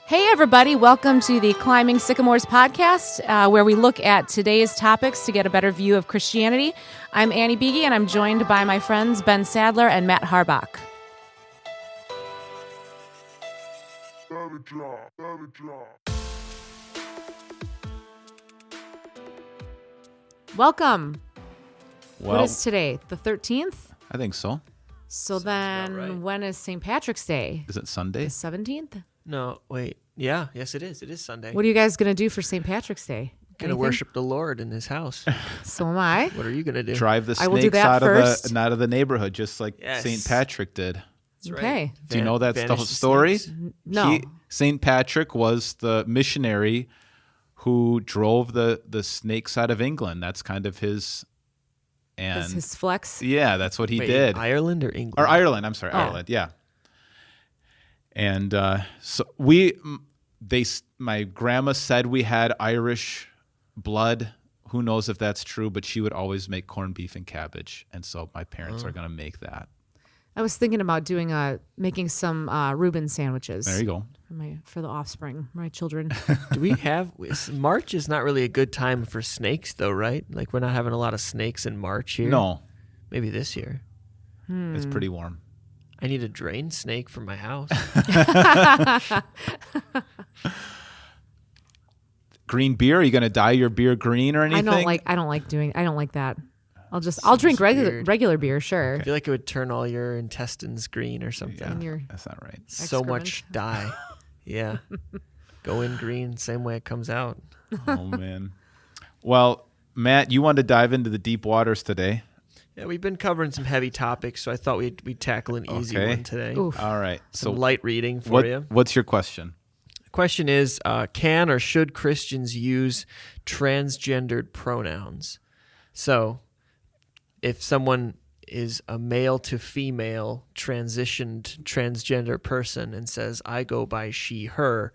Hey, everybody. Welcome to the Climbing Sycamores podcast, where we look at today's topics to get a better view of Christianity. I'm Annie Beege, and I'm joined by my friends Ben Sadler and Matt Harbach. Welcome. Well, what is today? The 13th? I think so. So Sounds then about right. when is St. Patrick's Day? Is it Sunday? The 17th? No, wait. Yeah, yes, it is. It is Sunday. What are you guys going to do for St. Patrick's Day? Going to Anything? worship the Lord in his house. So am I. What are you going to do? Drive the I will do snakes that first. out of the neighborhood, just like Yes. St. Patrick did. That's Okay. right. Do you know that's the whole Banish story? snakes. No. St. Patrick was the missionary who drove the snakes out of England. That's kind of his. And Is his flex? yeah, that's what he Wait, did. Ireland or England? Or Ireland. I'm sorry, Oh. Ireland. Yeah. And so my grandma said we had Irish blood. Who knows if that's true? But she would always make corned beef and cabbage, and so my parents are going to make that. I was thinking about making some Reuben sandwiches. There you go. For the offspring, my children. Do we have... March is not really a good time for snakes, though, right? Like, we're not having a lot of snakes in March here. No, Maybe this year. it's pretty warm. I need a drain snake for my house. Green beer? Are you going to dye your beer green or anything? I don't like that. I'll drink weird. regular beer, sure. I feel like it would turn all your intestines green or something. Yeah, And your that's not right. So excrement. much dye. Yeah. Go in green, same way it comes out. Oh, man. Well, Matt, you wanted to dive into the deep waters today. Yeah, we've been covering some heavy topics, so I thought we'd tackle an easy Okay. one today. Oof. All right. Some light reading for you. What's your question? The question is, can or should Christians use transgendered pronouns? So, if someone is a male to female transitioned transgender person and says, I go by she, her,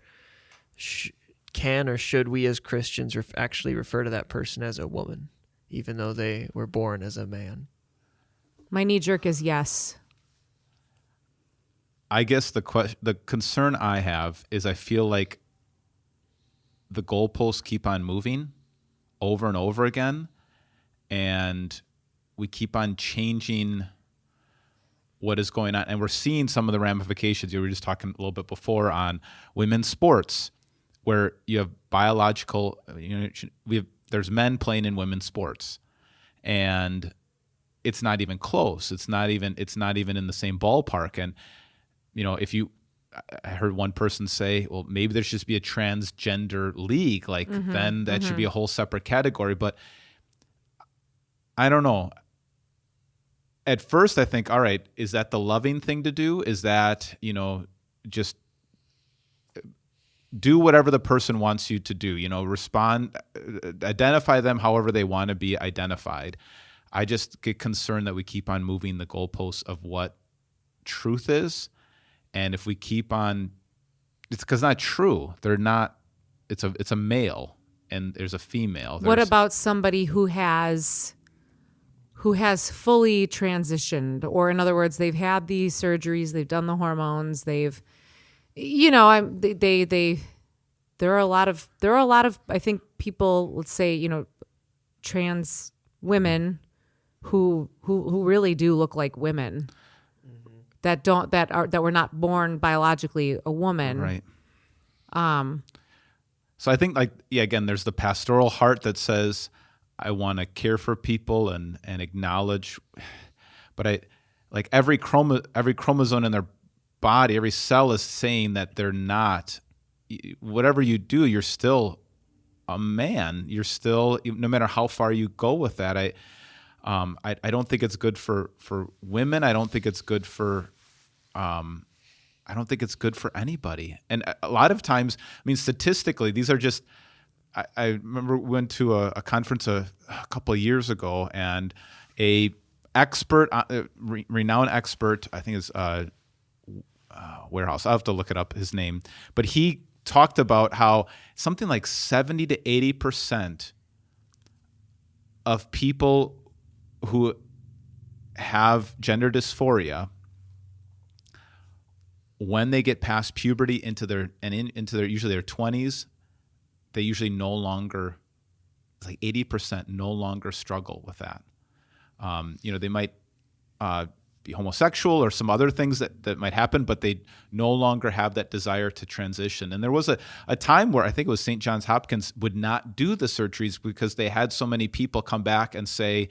can or should we as Christians actually refer to that person as a woman, even though they were born as a man? My knee jerk is yes. I guess the concern I have is I feel like the goalposts keep on moving over and over again, and we keep on changing what is going on. And we're seeing some of the ramifications. You were just talking a little bit before on women's sports, where you have biological, there's men playing in women's sports, and it's not even close. It's not even in the same ballpark. And I heard one person say, well, maybe there should just be a transgender league. Then that should be a whole separate category. But I don't know. At first, I think, all right, is that the loving thing to do? Is that, just do whatever the person wants you to do, respond, identify them however they want to be identified. I just get concerned that we keep on moving the goalposts of what truth is. And if we keep on, it's because not true. They're not, it's a male and there's a female. What about somebody who has fully transitioned, or in other words, they've had these surgeries, they've done the hormones, there are a lot of I think people, let's say, trans women who really do look like women, that were not born biologically a woman. Right. So I think again, there's the pastoral heart that says, I want to care for people and acknowledge, but every chromosome in their body, every cell is saying that they're not. Whatever you do, you're still a man. You're still, no matter how far you go with that. I don't think it's good for women. I don't think it's good for anybody. And a lot of times, statistically, these are just. I remember we went to a conference a couple of years ago, and a expert, renowned expert, I think is Warehouse. I'll have to look it up, his name. But he talked about how something like 70 to 80% of people who have gender dysphoria when they get past puberty into their usually their 20s, they usually no longer, it's like 80% no longer struggle with that. They might be homosexual or some other things that might happen, but they no longer have that desire to transition. And there was a time where I think it was St. John's Hopkins would not do the surgeries because they had so many people come back and say,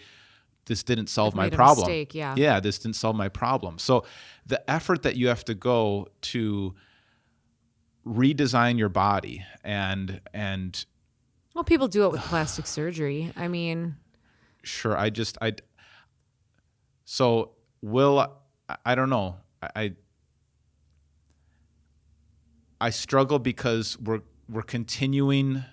this didn't solve my problem. Mistake, yeah. Yeah, this didn't solve my problem. So the effort that you have to go to redesign your body and well, people do it with plastic surgery. I mean, sure. I don't know. I struggle because we're continuing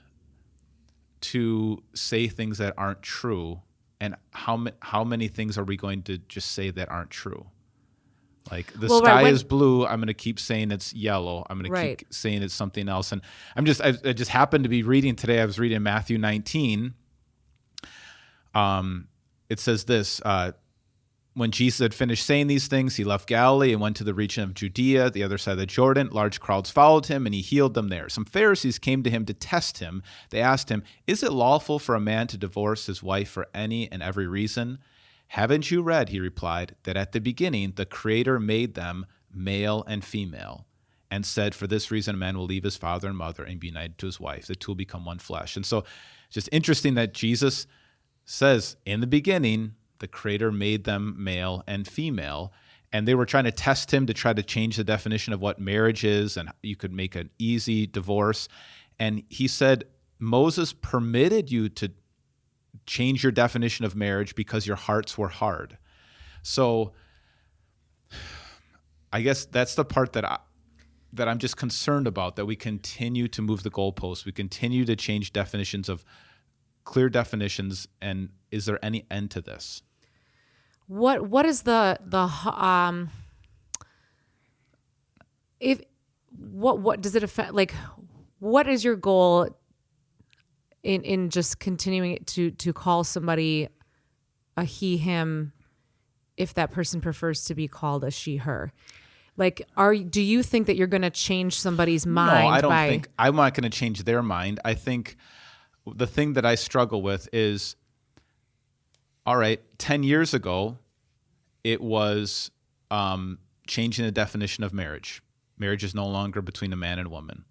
to say things that aren't true, and how many things are we going to just say that aren't true? Like the sky is blue. I'm going to keep saying it's yellow. I'm going to keep saying it's something else. And I just happened to be reading today. I was reading Matthew 19. It says this, when Jesus had finished saying these things, he left Galilee and went to the region of Judea, the other side of the Jordan. Large crowds followed him, and he healed them there. Some Pharisees came to him to test him. They asked him, "Is it lawful for a man to divorce his wife for any and every reason?" "Haven't you read," he replied, "that at the beginning the Creator made them male and female, and said, for this reason a man will leave his father and mother and be united to his wife. The two will become one flesh." And so it's just interesting that Jesus says, in the beginning, the Creator made them male and female, and they were trying to test him to try to change the definition of what marriage is, and you could make an easy divorce. And he said, Moses permitted you to change your definition of marriage because your hearts were hard. So I guess that's the part that I'm just concerned about, that we continue to move the goalposts. We continue to change definitions of clear definitions, and is there any end to this? What is what does it affect? Like, what is your goal in just continuing to call somebody a he, him, if that person prefers to be called a she, her? Like, do you think that you're going to change somebody's mind? No, I don't think. I'm not going to change their mind. I think the thing that I struggle with is, all right, 10 years ago, it was changing the definition of marriage. Marriage is no longer between a man and a woman.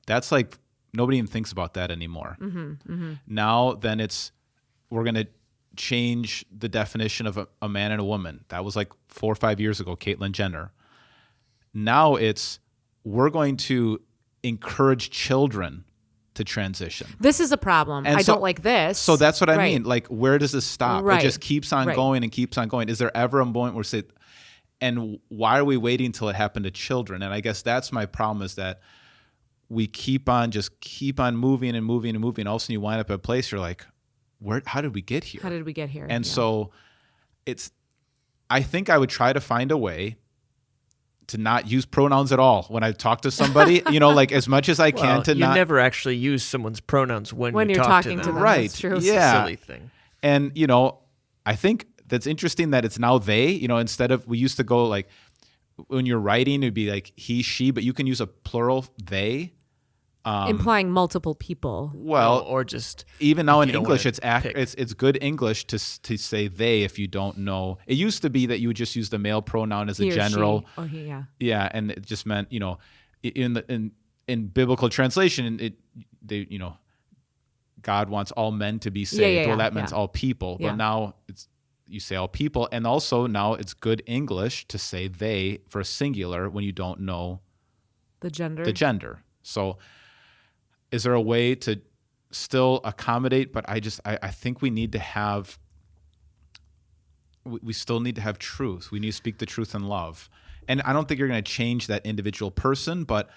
That's like, nobody even thinks about that anymore. Mm-hmm, mm-hmm. Now, then we're going to change the definition of a man and a woman. That was like 4 or 5 years ago, Caitlyn Jenner. Now we're going to encourage children to transition. This is a problem. I don't like this. So that's what I mean. Like, where does this stop? Right. It just keeps on going and keeps on going. Is there ever a moment where and why are we waiting until it happened to children? And I guess that's my problem, is that we keep on moving and moving and moving. All of a sudden you wind up at a place you're like, how did we get here? How did we get here? And so I think I would try to find a way to not use pronouns at all when I talk to somebody, like as much as I can to not. You never actually use someone's pronouns when you're talking to them. Right. That's true. Yeah. It's a silly thing. And, I think that's interesting that it's now they, instead of, we used to go like, when you're writing, it'd be like he, she, but you can use a plural they. Implying multiple people. Well, or just even now in English, it's good English to say they if you don't know. It used to be that you would just use the male pronoun as He a or general. she, or he, yeah. Yeah, and it just meant in biblical translation, God wants all men to be saved. Well, that means all people. Yeah. But now you say all people, and also now it's good English to say they for a singular when you don't know the gender. So is there a way to still accommodate? But I think we need to have, we still need to have truth. We need to speak the truth in love. And I don't think you're going to change that individual person, but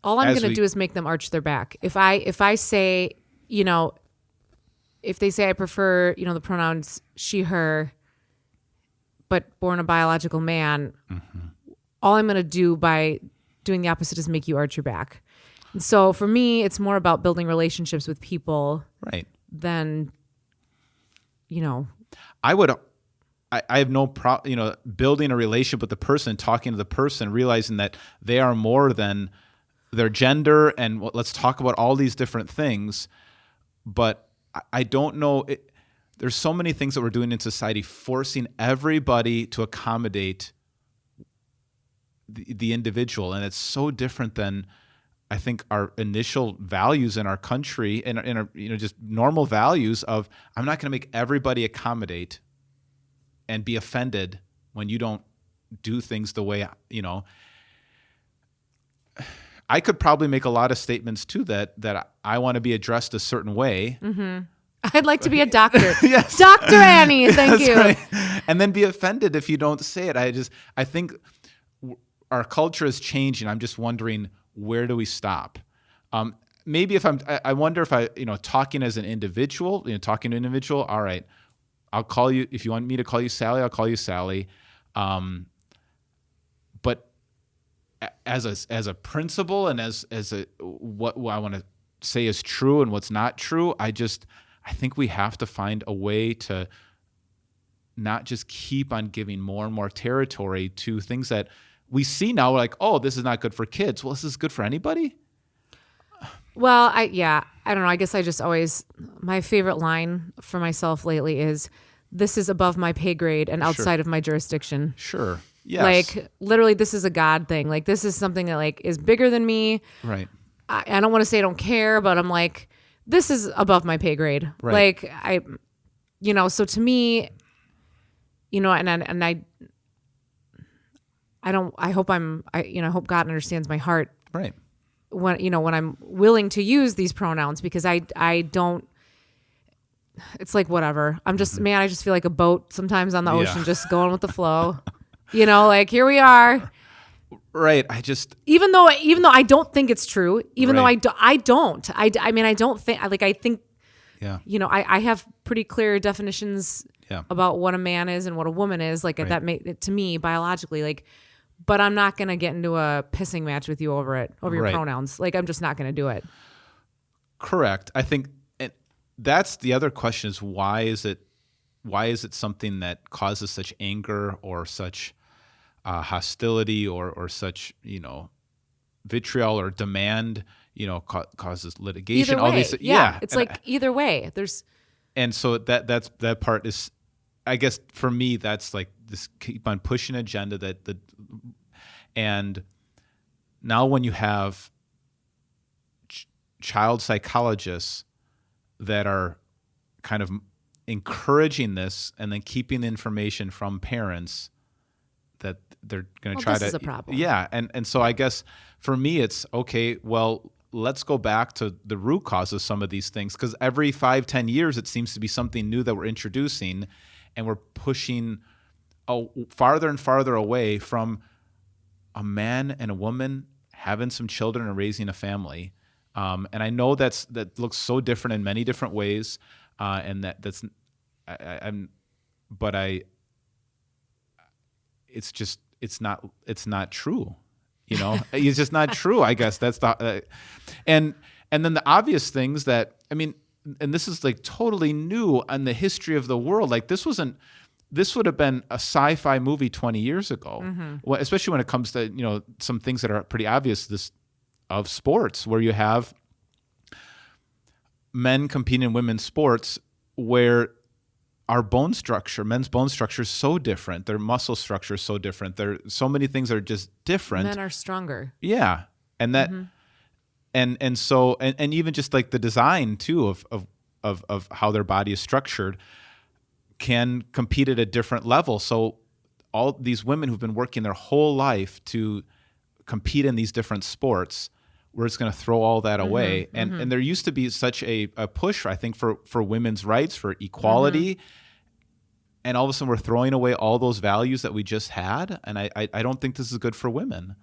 all I'm going to do is make them arch their back. If I say, if they say I prefer, the pronouns she, her, but born a biological man, mm-hmm. all I'm going to do by doing the opposite is make you arch your back. And so for me, it's more about building relationships with people, right? Than, I would I have no problem, building a relationship with the person, talking to the person, realizing that they are more than their gender, and let's talk about all these different things. But I don't know. There's so many things that we're doing in society, forcing everybody to accommodate the individual, and it's so different than I think our initial values in our country and our, just normal values of I'm not going to make everybody accommodate and be offended when you don't do things the way, I could probably make a lot of statements too that I want to be addressed a certain way. Mm-hmm. I'd like to be a doctor. Yes. Dr. Annie, thank you. Right. And then be offended if you don't say it. I think our culture is changing. I'm just wondering, where do we stop? Maybe I wonder if talking as an individual, talking to an individual, all right, I'll call you, if you want me to call you Sally, I'll call you Sally. But as a principle and as what I want to say is true and what's not true, I think we have to find a way to not just keep on giving more and more territory to things that we see now, like, oh, this is not good for kids. Well, this is good for anybody. Well, I don't know. I guess I just always, my favorite line for myself lately is, this is above my pay grade and outside of my jurisdiction. Sure. Yes. Like, literally, this is a God thing. Like, this is something that, like, is bigger than me. Right. I don't want to say I don't care, but I'm like, this is above my pay grade. Right. Like, so to me, I hope God understands my heart. Right. When I'm willing to use these pronouns, because I don't, it's like, whatever. I'm just, man, I just feel like a boat sometimes on the ocean, just going with the flow, like, here we are. Right. Even though I don't think it's true, even though I don't think, like, I think, yeah, I have pretty clear definitions about what a man is and what a woman is, like, that to me biologically, like, but I'm not going to get into a pissing match with you over your pronouns. Like, I'm just not going to do it. Correct. I think, and that's the other question, is why is it something that causes such anger or such hostility or such, vitriol or demand, causes litigation. Either way, all these, it's like either way. And so that part is, I guess for me, that's like this keep on pushing agenda and now when you have child psychologists that are kind of encouraging this and then keeping the information from parents that they're going to try to. This is a problem. Yeah. And so I guess for me, it's okay, well, let's go back to the root cause of some of these things, because every 5-10 years, it seems to be something new that we're introducing, and we're pushing farther and farther away from a man and a woman having some children and raising a family. And I know that looks so different in many different ways, and it's not true. It's just not true. I guess that's and then the obvious things that, I mean, and this is like totally new in the history of the world. Like this would have been a sci-fi movie 20 years ago, well, especially when it comes to, some things that are pretty obvious of sports, where you have men competing in women's sports where our men's bone structure is so different. Their muscle structure is so different. There are so many things that are just different. Men are stronger. Yeah. And that, and so even just like the design too of how their body is structured can compete at a different level. So all these women who've been working their whole life to compete in these different sports, we're just going to throw all that away. And there used to be such a push, I think, for women's rights, for equality. And all of a sudden we're throwing away all those values that we just had. And I don't think this is good for women.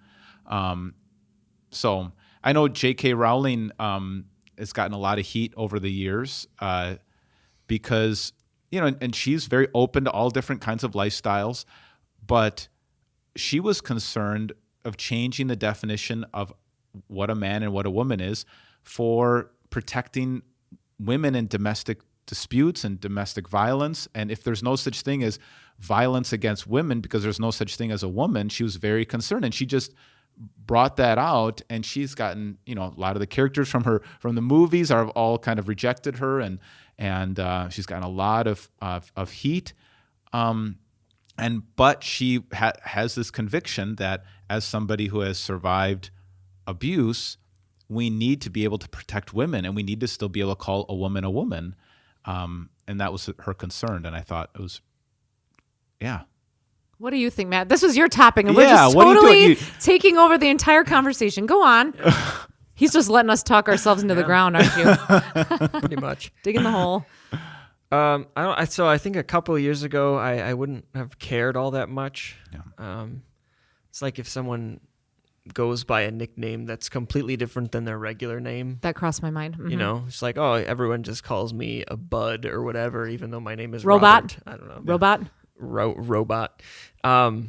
So I know J.K. Rowling has gotten a lot of heat over the years because, and she's very open to all different kinds of lifestyles, but she was concerned of changing the definition of what a man and what a woman is for protecting women in domestic disputes and domestic violence. And if there's no such thing as violence against women because there's no such thing as a woman, she was very concerned. And she just brought that out, and she's gotten, a lot of the characters from the movies are all kind of rejected her, and she's gotten a lot of heat. But she has this conviction that as somebody who has survived abuse, we need to be able to protect women, and we need to still be able to call a woman a woman. And that was her concern. And I thought it was, yeah. What do you think, Matt? This was your topic, and we're just totally taking over the entire conversation. Go on. He's just letting us talk ourselves into the ground, aren't you? Pretty much. Dig in the hole. I think a couple of years ago, I wouldn't have cared all that much. Yeah. It's like if someone goes by a nickname that's completely different than their regular name. That crossed my mind. Mm-hmm. It's like, oh, everyone just calls me a Bud or whatever, even though my name is Robot. Robert. I don't know. Robot. Robot. I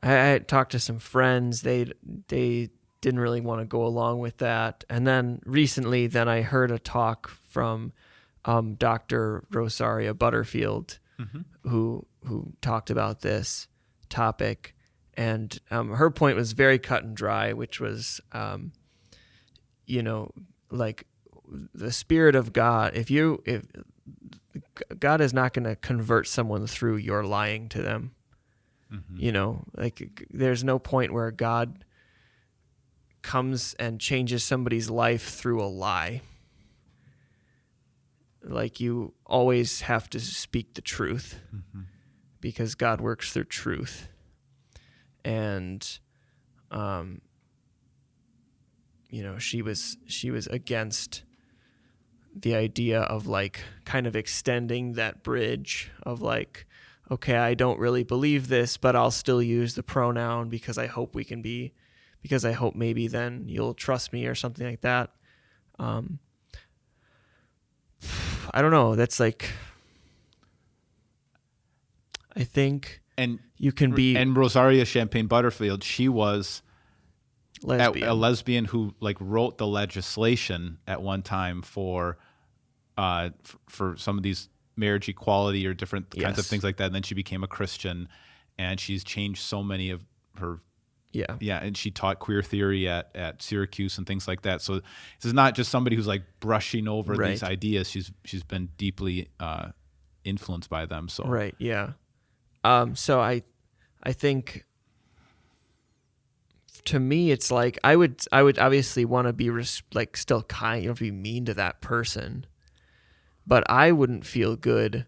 had talked to some friends. They didn't really want to go along with that. And then recently, I heard a talk from Dr. Rosaria Butterfield, who talked about this topic. And her point was very cut and dry, which was, like the Spirit of God. If God is not going to convert someone through your lying to them. There's no point where God comes and changes somebody's life through a lie. Like, you always have to speak the truth because God works through truth. And, she was against the idea of like kind of extending that bridge of like, okay, I don't really believe this, but I'll still use the pronoun because I hope maybe then you'll trust me or something like that. I don't know. That's like, I think, and you can be. And Rosaria Champagne Butterfield, she was lesbian. a lesbian who like wrote the legislation at one time for some of these marriage equality or different kinds of things like that. And then she became a Christian, and she's changed so many of her. Yeah. And she taught queer theory at Syracuse and things like that. So this is not just somebody who's like brushing over these ideas. She's been deeply influenced by them. So right. Yeah. So I think, to me, it's like I would obviously want to be still kind, you don't have to be mean to that person, but I wouldn't feel good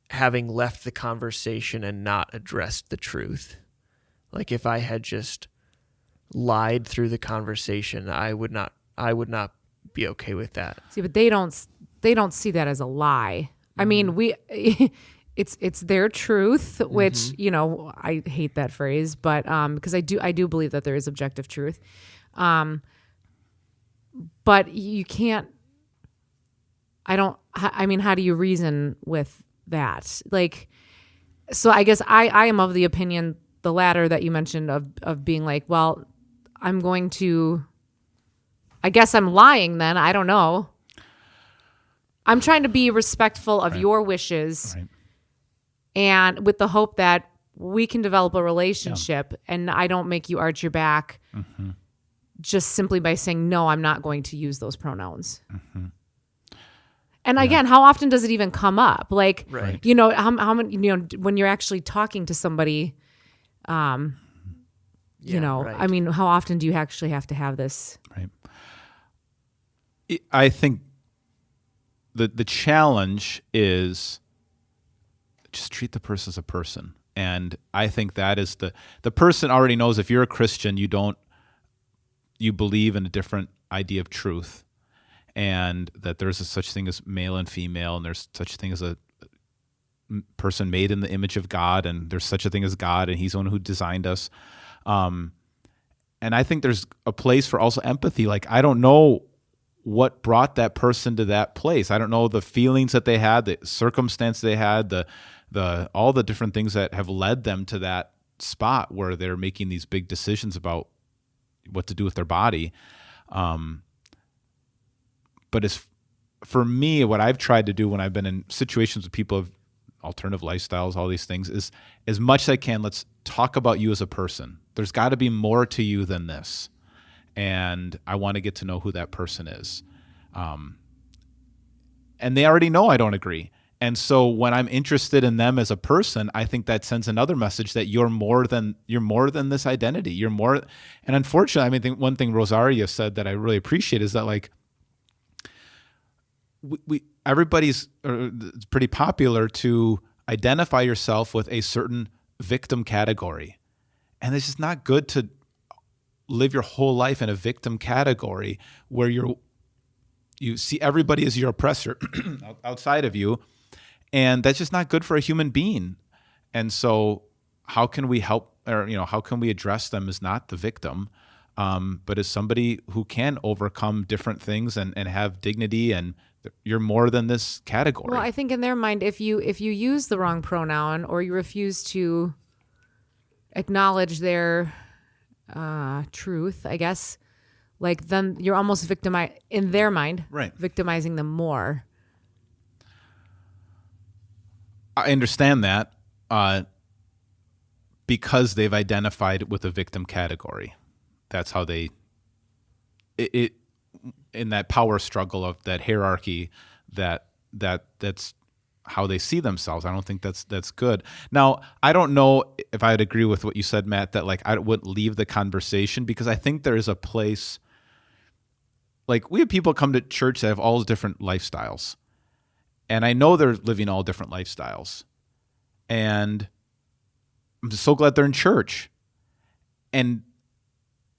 having left the conversation and not addressed the truth. Like, if I had just lied through the conversation, I would not be okay with that. See, but they don't see that as a lie. I mean, it's their truth, which, I hate that phrase, but because I do believe that there is objective truth. But you can't, how do you reason with that? Like, so I guess I am of the opinion, the latter that you mentioned of being like, well, I guess I'm lying then. I don't know. I'm trying to be respectful of your wishes. Right. And with the hope that we can develop a relationship and I don't make you arch your back just simply by saying, no, I'm not going to use those pronouns. And again, how often does it even come up? Like, how many, when you're actually talking to somebody, I mean, how often do you actually have to have this? Right. I think the challenge is just treat the person as a person. And I think that is the person already knows if you're a Christian, you believe in a different idea of truth, and that there's such thing as male and female, and there's such a thing as a person made in the image of God, and there's such a thing as God, and he's the one who designed us. And I think there's a place for also empathy. Like, I don't know what brought that person to that place. I don't know the feelings that they had, the circumstance they had, all the different things that have led them to that spot where they're making these big decisions about what to do with their body. But for me, what I've tried to do when I've been in situations with people of alternative lifestyles, all these things, is as much as I can, let's talk about you as a person. There's got to be more to you than this. And I want to get to know who that person is. And they already know I don't agree. And so when I'm interested in them as a person, I think that sends another message that you're more than this identity. You're more. And unfortunately, I mean, one thing Rosaria said that I really appreciate is that, like, it's pretty popular to identify yourself with a certain victim category. And it's just not good to live your whole life in a victim category where you see everybody as your oppressor outside of you. And that's just not good for a human being. And so how can we help, or, how can we address them as not the victim, but as somebody who can overcome different things and have dignity, and you're more than this category. Well, I think in their mind, if you use the wrong pronoun or you refuse to acknowledge their truth, I guess, like, then you're almost in their mind, right, victimizing them more. I understand that because they've identified with a victim category. That's how in that power struggle of that hierarchy, that's how they see themselves. I don't think that's good. Now, I don't know if I'd agree with what you said, Matt, that, like, I wouldn't leave the conversation, because I think there is a place, like, we have people come to church that have all different lifestyles. And I know they're living all different lifestyles. And I'm just so glad they're in church. And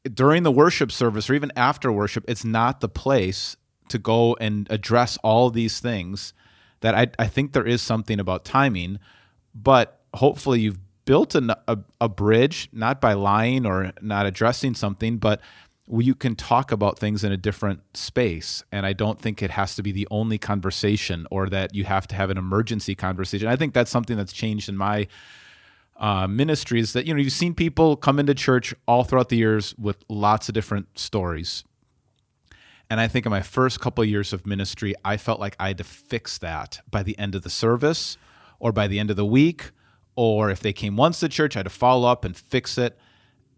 during the worship service, or even after worship, it's not the place to go and address all these things. That I think there is something about timing. But hopefully you've built a bridge, not by lying or not addressing something, but you can talk about things in a different space. And I don't think it has to be the only conversation, or that you have to have an emergency conversation. I think that's something that's changed in my ministries, that, you've seen people come into church all throughout the years with lots of different stories. And I think in my first couple of years of ministry, I felt like I had to fix that by the end of the service, or by the end of the week, or if they came once to church, I had to follow up and fix it.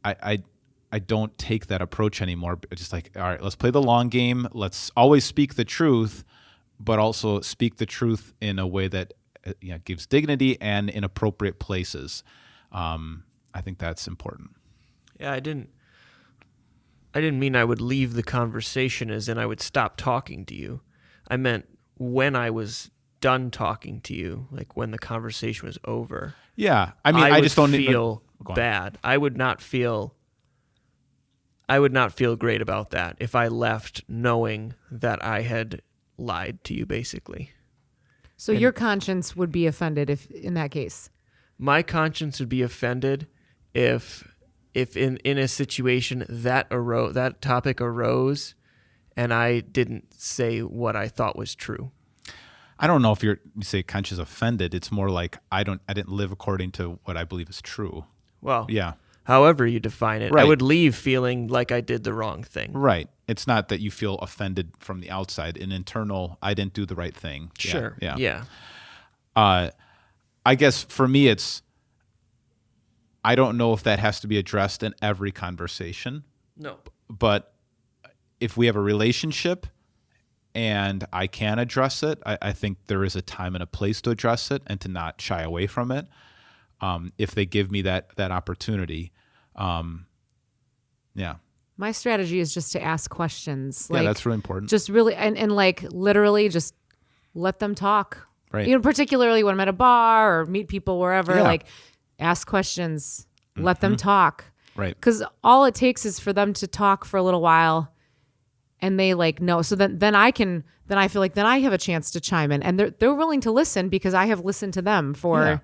I don't take that approach anymore. It's just like, all right, let's play the long game. Let's always speak the truth, but also speak the truth in a way that gives dignity and in appropriate places. I think that's important. Yeah, I didn't mean I would leave the conversation as in I would stop talking to you. I meant when I was done talking to you, like when the conversation was over. Yeah, I mean, I just don't feel bad. I would not feel great about that if I left knowing that I had lied to you, basically. So your conscience would be offended if in that case? My conscience would be offended if in a situation that topic arose and I didn't say what I thought was true. I don't know if you say conscience offended. It's more like I didn't live according to what I believe is true. Well, yeah. However you define it, right. I would leave feeling like I did the wrong thing. Right. It's not that you feel offended from the outside. An internal, I didn't do the right thing. Sure. Yeah. I guess for me, I don't know if that has to be addressed in every conversation. No. But if we have a relationship and I can address it, I think there is a time and a place to address it and to not shy away from it. If they give me that opportunity. Yeah. My strategy is just to ask questions. Yeah, that's really important. Just really, and like literally just let them talk. Right. Particularly when I'm at a bar or meet people wherever, like ask questions, let them talk. Right. Because all it takes is for them to talk for a little while and they know. So then I feel like then I have a chance to chime in, and they're willing to listen because I have listened to them for,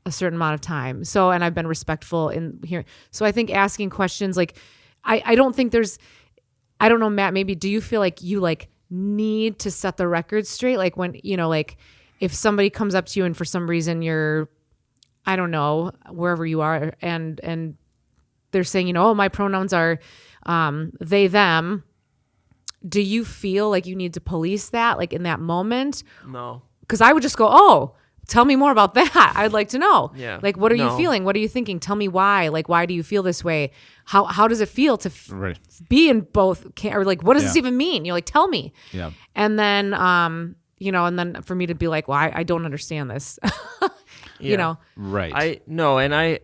a certain amount of time. So, and I've been respectful in here. So I think asking questions, like, I don't think I don't know, Matt, maybe do you feel like you need to set the record straight? Like when, if somebody comes up to you and for some reason you're, I don't know, wherever you are, and they're saying, oh, my pronouns are they, them, do you feel like you need to police that, like in that moment? No. Because I would just go, oh, tell me more about that. I'd like to know. Yeah. Like, what are you No. feeling? What are you thinking? Tell me why. Like, why do you feel this way? How does it feel to Right. be in both? Or like, what does this Yeah. even mean? You're like, tell me. Yeah. And then, and then for me to be like, well, I don't understand this. You Yeah. know, Right.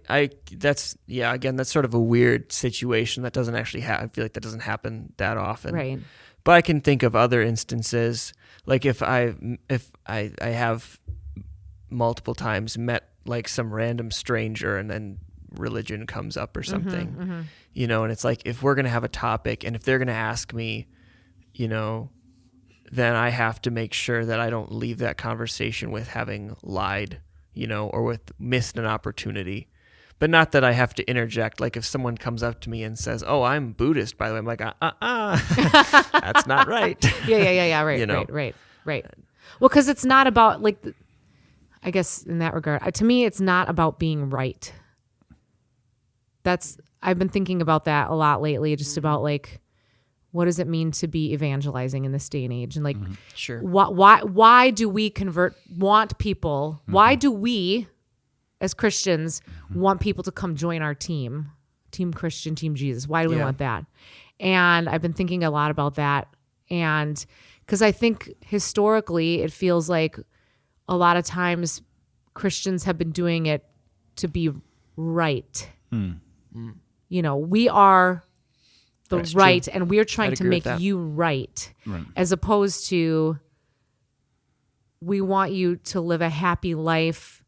Again, that's sort of a weird situation that doesn't actually I feel like that doesn't happen that often. right. But I can think of other instances, like if I have multiple times met like some random stranger and then religion comes up or something, you know, and it's like, if we're going to have a topic and if they're going to ask me, you know, then I have to make sure that I don't leave that conversation with having lied, you know, or with missed an opportunity. But not that I have to interject. Like if someone comes up to me and says, "Oh, I'm Buddhist," by the way, I'm like, that's not right. Yeah. Right. You know? Right. Well, because it's not about like, I guess in that regard, to me, it's not about being right. I've been thinking about that a lot lately, just about like, what does it mean to be evangelizing in this day and age? And like, Sure. why do we want people? Why do we, as Christians, want people to come join our team Christian, Team Jesus? Why do we want that? And I've been thinking a lot about that. And because I think historically it feels like a lot of times Christians have been doing it to be right. You know, we are the That's right, true. and we're trying I'd to agree make with that. you right, as opposed to we want you to live a happy life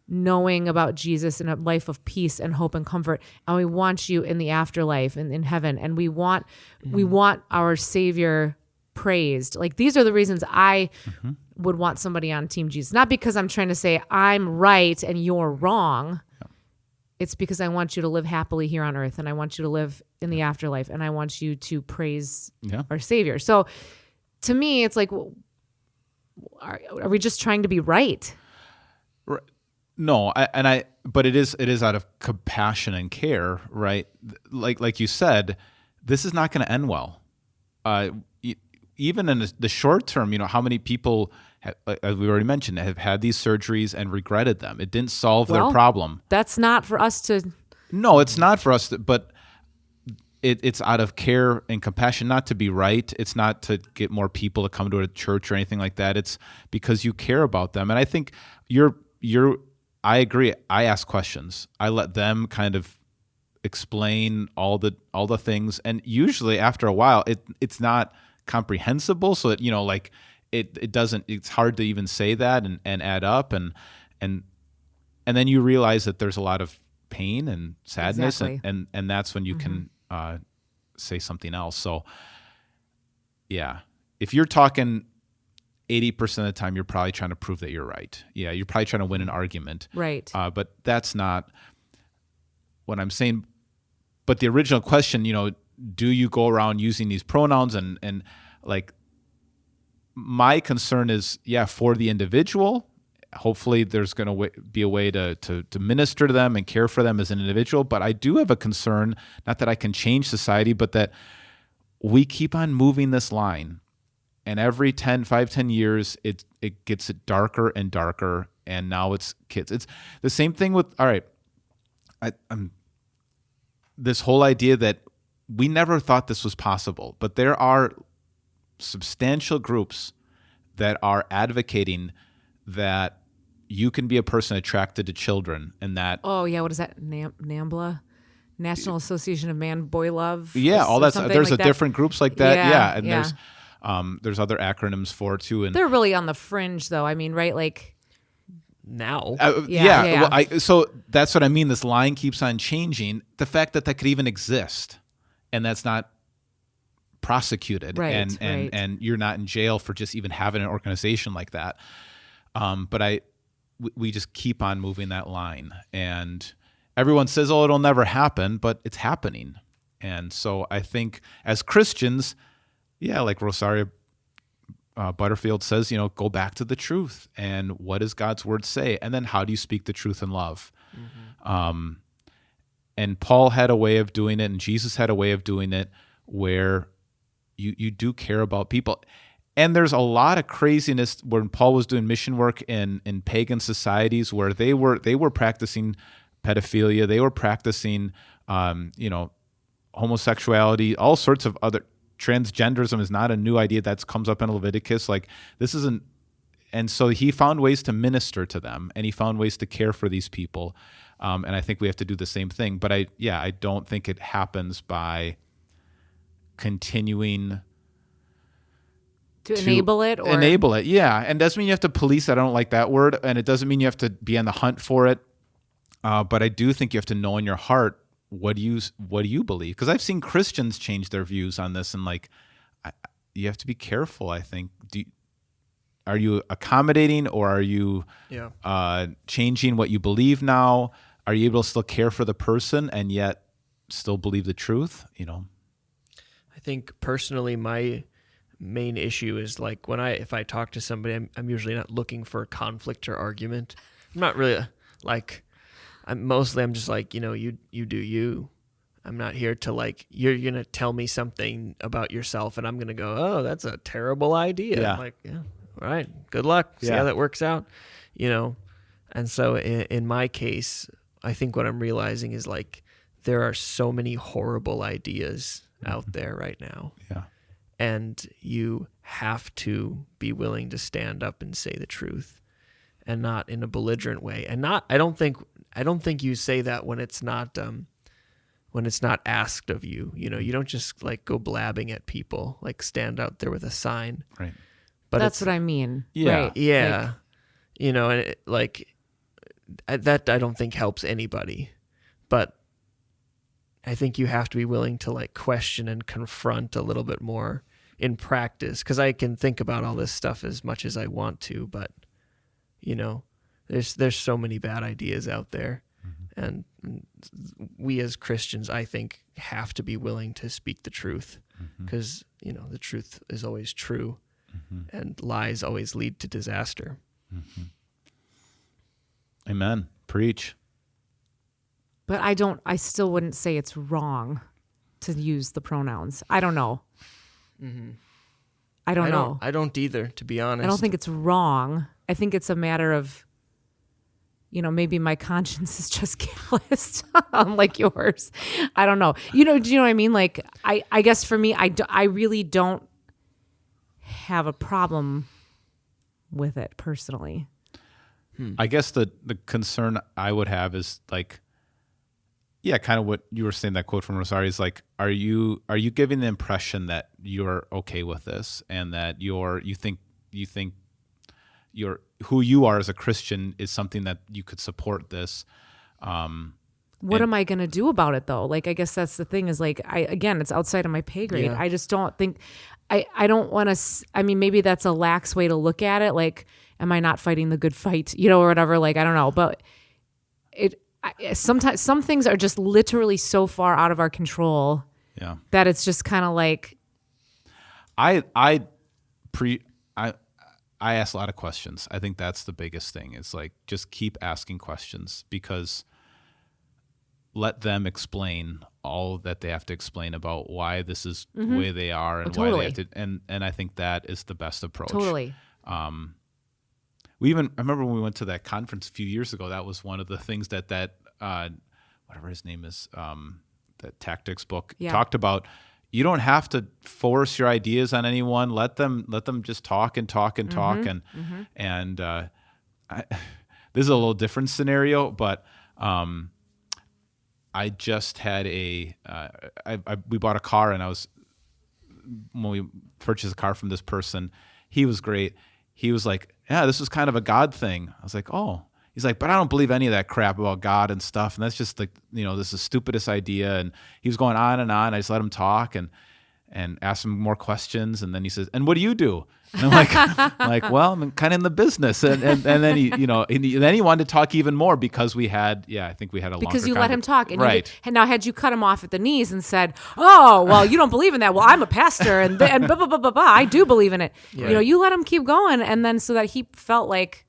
knowing about Jesus and a life of peace and hope and comfort. And we want you in the afterlife and in heaven. And we want our Savior praised. Like, these are the reasons I would want somebody on Team Jesus. Not because I'm trying to say I'm right and you're wrong. It's because I want you to live happily here on earth, and I want you to live in the afterlife, and I want you to praise our Savior. So to me, it's like, are we just trying to be right? No, but it is out of compassion and care, right? Like you said, this is not going to end well. Even in the short term, you know, how many people, as we already mentioned, have had these surgeries and regretted them? It didn't solve their problem. That's not for us to. No, it's not for us, but it's out of care and compassion, not to be right. It's not to get more people to come to a church or anything like that. It's because you care about them. And I think I agree. I ask questions. I let them kind of explain all the things. And usually after a while, it's not comprehensible. So it, you know, like it doesn't, it's hard to even say that and add up. And then you realize that there's a lot of pain and sadness. Exactly. And that's when you can say something else. So yeah, if you're talking 80% of the time, you're probably trying to prove that you're right. Yeah, you're probably trying to win an argument. Right. But that's not what I'm saying. But the original question, you know, do you go around using these pronouns and like, my concern is, for the individual, hopefully there's going to be a way to minister to them and care for them as an individual. But I do have a concern, not that I can change society, but that we keep on moving this line. And every 10 years, it gets darker and darker. And now it's kids. It's the same thing with, all right, this whole idea that we never thought this was possible, but there are substantial groups that are advocating that you can be a person attracted to children, and that what is that? NAMBLA, National Association of Man Boy Love. All that. There's like different groups like that. And there's other acronyms for it too, and they're really on the fringe, though. I mean, right? Like now. Well, so that's what I mean. This line keeps on changing. The fact that could even exist, and that's not prosecuted, and you're not in jail for just even having an organization like that. But we just keep on moving that line, and everyone says, "Oh, it'll never happen," but it's happening. And so I think as Christians, like Rosaria Butterfield says, you know, go back to the truth, and what does God's word say, and then how do you speak the truth in love? And Paul had a way of doing it, and Jesus had a way of doing it, where you do care about people. And there's a lot of craziness when Paul was doing mission work in pagan societies where they were practicing pedophilia, they were practicing homosexuality, all sorts of other. Transgenderism is not a new idea that comes up in Leviticus. Like, this isn't. And so he found ways to minister to them, and he found ways to care for these people. And I think we have to do the same thing. But I don't think it happens by continuing to enable it. Or enable it, yeah. And doesn't mean you have to police it. I don't like that word. And it doesn't mean you have to be on the hunt for it. But I do think you have to know in your heart, what do you believe? Because I've seen Christians change their views on this, and you have to be careful, I think. Are you accommodating, or are you changing what you believe now? Are you able to still care for the person and yet still believe the truth? I think personally, my main issue is if I talk to somebody, I'm usually not looking for conflict or argument. I'm not really I'm just like, you do you. I'm not here to you're going to tell me something about yourself and I'm going to go, oh, that's a terrible idea. Yeah. I'm like, yeah, all right, good luck. See how that works out, And so in my case, I think what I'm realizing is there are so many horrible ideas out there right now. Yeah. And you have to be willing to stand up and say the truth, and not in a belligerent way. And I don't think you say that when it's not asked of you. You don't just go blabbing at people, stand out there with a sign. Right. But that's what I mean. Yeah. Right. Yeah. And that I don't think helps anybody. But I think you have to be willing to question and confront a little bit more in practice, because I can think about all this stuff as much as I want to, but there's so many bad ideas out there, and we as Christians, I think, have to be willing to speak the truth, because the truth is always true, and lies always lead to disaster. Amen. Preach. But I still wouldn't say it's wrong to use the pronouns. I don't know. I don't know. I don't either, to be honest. I don't think it's wrong. I think it's a matter of, maybe my conscience is just calloused, unlike yours. I don't know. Do you know what I mean? I guess for me, I really don't have a problem with it personally. I guess the concern I would have is kind of what you were saying, that quote from Rosario is are you giving the impression that you're okay with this, and that you think who you are as a Christian is something that you could support this? What am I going to do about it though? I guess that's the thing is it's outside of my pay grade. Yeah. I just don't think, I don't want to, maybe that's a lax way to look at it. Am I not fighting the good fight, or whatever? I don't know, but sometimes some things are just literally so far out of our control that it's just kind of I ask a lot of questions. I think that's the biggest thing. It's just keep asking questions, because let them explain all that they have to explain about why this is the way they are, and why they have to. And I think that is the best approach. Totally. I remember when we went to that conference a few years ago, that was one of the things that whatever his name is, that tactics book talked about. You don't have to force your ideas on anyone. Let them just talk and talk and talk. And this is a little different scenario, but I just had we bought a car, and when we purchased a car from this person, he was great. He was like, yeah, this was kind of a God thing. I was like, oh. He's like, but I don't believe any of that crap about God and stuff. And that's just this is the stupidest idea. And he was going on and on. I just let him talk and asked him more questions. And then he says, and what do you do? And I'm like, well, I'm kind of in the business. And then then he wanted to talk even more, because I think we had a longer because you let him talk. And right. And now had you cut him off at the knees and said, oh, well, you don't believe in that. Well, I'm a pastor and blah, blah, blah, blah, blah. I do believe in it. Right. You let him keep going. And then so that he felt like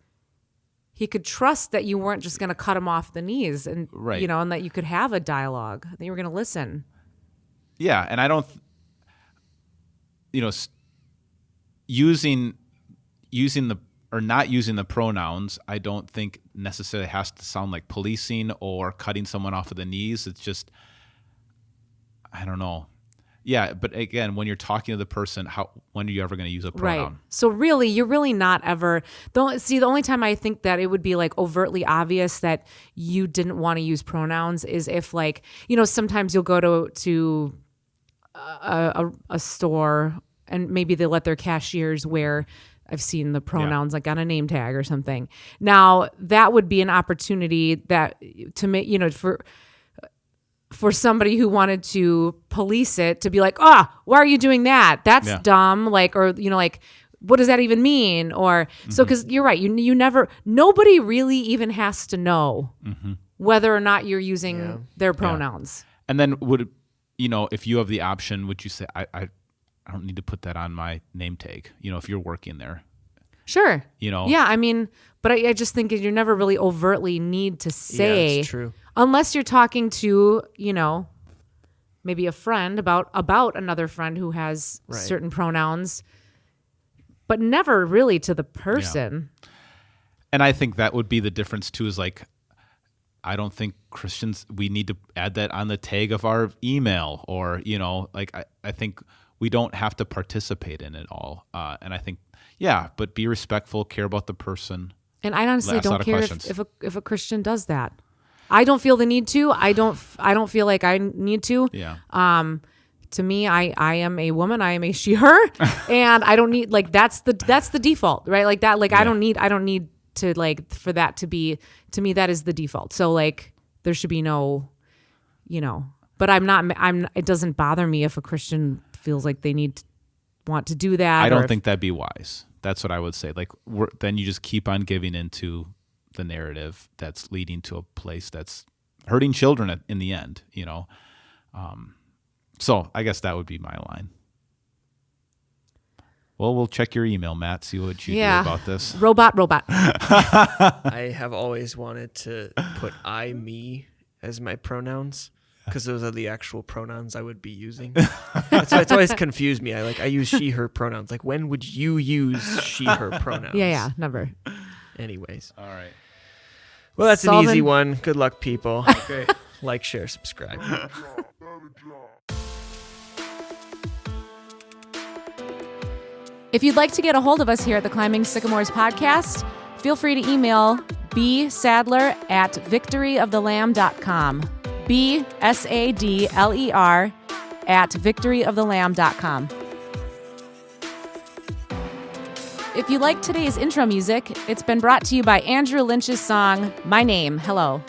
he could trust that you weren't just going to cut him off the knees, and, right. And that you could have a dialogue, that you were going to listen. Yeah. And using the or not using the pronouns, I don't think necessarily has to sound like policing or cutting someone off of the knees. It's just, I don't know. Yeah, but again, when you're talking to the person, when are you ever going to use a pronoun? Right. So really, you're really not ever. The only time I think that it would be like overtly obvious that you didn't want to use pronouns is if, like, sometimes you'll go to a store and maybe they let their cashiers wear. I've seen the pronouns like on a name tag or something. Now that would be an opportunity that to make, for somebody who wanted to police it to be like, why are you doing that? That's dumb. Like, or, like, what does that even mean? Or so, cause you're right. You never, nobody really even has to know whether or not you're using their pronouns. Yeah. And then if you have the option, would you say, I don't need to put that on my name tag, if you're working there. Sure. Yeah, I mean, but I just think you never really overtly need to say. Yeah, it's true. Unless you're talking to, maybe a friend about another friend who has certain pronouns, but never really to the person. Yeah. And I think that would be the difference too, is like, I don't think Christians, we need to add that on the tag of our email or, like I think we don't have to participate in it all. And I think, but be respectful, care about the person. And I honestly don't care if a Christian does that. I don't feel the need to. I don't feel like I need to. Yeah. To me, I am a woman. I am a she, her, and I don't need, like, that's the default, right? Like that. Like I don't need to, like, for that to be, to me, that is the default. So, like, there should be no, but it doesn't bother me if a Christian feels like they want to do that. I don't think that'd be wise. That's what I would say. Like, then you just keep on giving into the narrative that's leading to a place that's hurting children in the end, So I guess that would be my line. Well, we'll check your email, Matt, see what you do about this. Robot. I have always wanted to put I, me as my pronouns because those are the actual pronouns I would be using. It's always confused me. I use she, her pronouns. Like, when would you use she, her pronouns? Yeah, never. Anyways. All right. Well, that's an easy one. Good luck, people. Okay. Like, share, subscribe. If you'd like to get a hold of us here at the Climbing Sycamores podcast, feel free to email bsadler@victoryofthelamb.com. bsadler@victoryofthelamb.com. If you like today's intro music, it's been brought to you by Andrew Lynch's song, My Name, Hello.